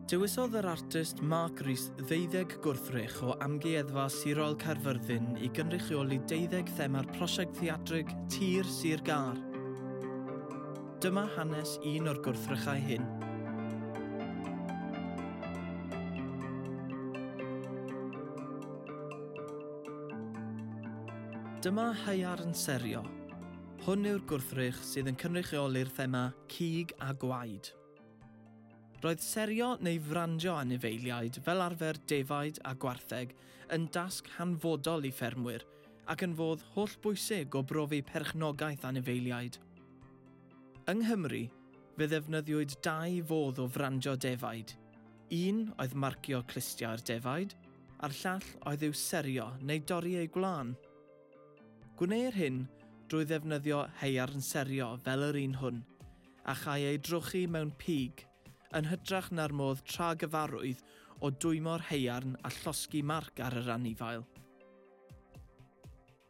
Dewisodd yr artist Marc Rees ddeuddeg gwrthrych o Amgueddfa Sirol Caerfyrddin I gynrychioli deuddeg thema'r prosiect theatrig Tir Sir Gâr. Dyma hanes un o'r gwrthrychau hyn. Dyma Haearn Serio. Hwn yw'r gwrthrych sydd yn cynrychioli'r thema cig a gwaed. Roedd serio neu frandio anifeiliaid fel arfer defaid a gwartheg yn dasg hanfodol I ffermwyr ac yn fodd hollbwysig o brofi perchnogaeth anifeiliaid. Yng Nghymru, fe ddefnyddiwyd dau fodd o frandio defaid. Un oedd marcio clustiau'r defaid, a'r llall oedd i'w serio neu dorri ei gwlân. Gwneir hyn drwy ddefnyddio Haearn Serio fel yr un hwn, a chai ei drochi mewn pig, yn hytrach na'r modd tragyfarwydd o dwymo'r haearn a llosgi marc ar yr anifail.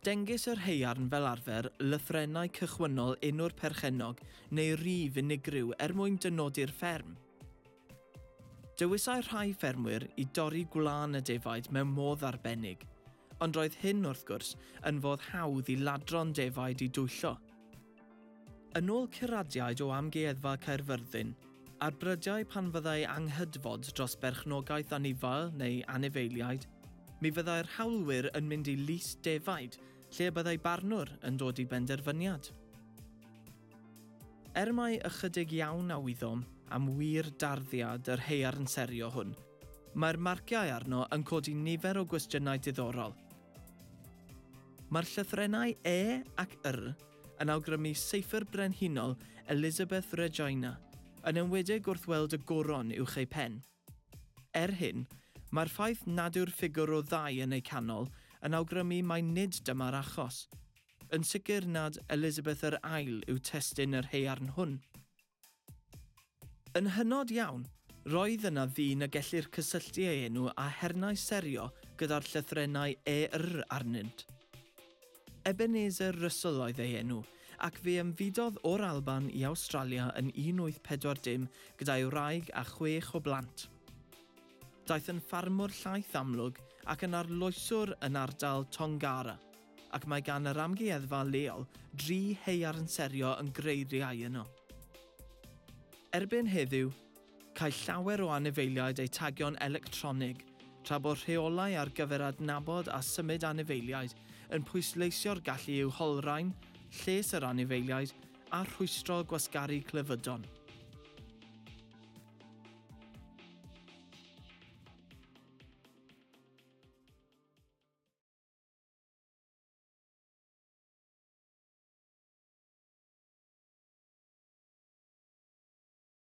Dengys yr haearn fel arfer lythrennau cychwynnol unw'r perchennog neu rif unigryw mwyn dynodi'r fferm. Dewisai rhai ffermwyr I dorri gwlân y defaid mewn modd arbennig, ond roedd hyn wrth gwrs yn fodd hawdd I ladron defaid I dwyllo. Yn ôl curadiaid o Amgueddfa Caerfyrddin, a'r brydiau pan fyddai anghydfod dros berchnogaeth anifail neu anifeiliaid, mi fyddai'r hawlwyr yn mynd I lys defaid, lle byddai barnwr yn dod I benderfyniad. Mai ychydig iawn a wyddom am wir darddiad yr Haearn Serio hwn, mae'r marciau arno yn codi nifer o gwestiynau diddorol. Mae'r llythrennau ac yr yn awgrymu seifr brenhinol Elizabeth Regina, yn enwedig wrth weld y goron uwch ei pen. Hyn, mae'r ffaith nad yw'r ffigwr o ddau yn ei canol yn awgrymu mai nid dyma'r achos. Yn sicr nad Elizabeth yr ail yw testun yr haearn hwn. Yn hynod iawn, roedd yna ddyn y gellir cysylltu ei enw a hernau serio gyda'r llythrennau arnynt. Ebenezer Russell oedd ei enw, ac fe ymfudodd o'r Alban I Awstralia yn 1840 gyda'i wraig a 6 o blant. Daeth yn ffarmwr llaeth amlwg ac yn arloeswr yn ardal Tongara, ac mae gan yr amgueddfa leol 3 haearn serio yn greiriau yno. Erbyn heddiw, cael llawer o anifeiliaid eu tagio'n electronig, tra bod rheolau ar gyfer adnabod a symud anifeiliaid yn pwysleisio'r gallu i'w holrain, lles yr anifeiliaid a rhwystro gwasgaru clefydon.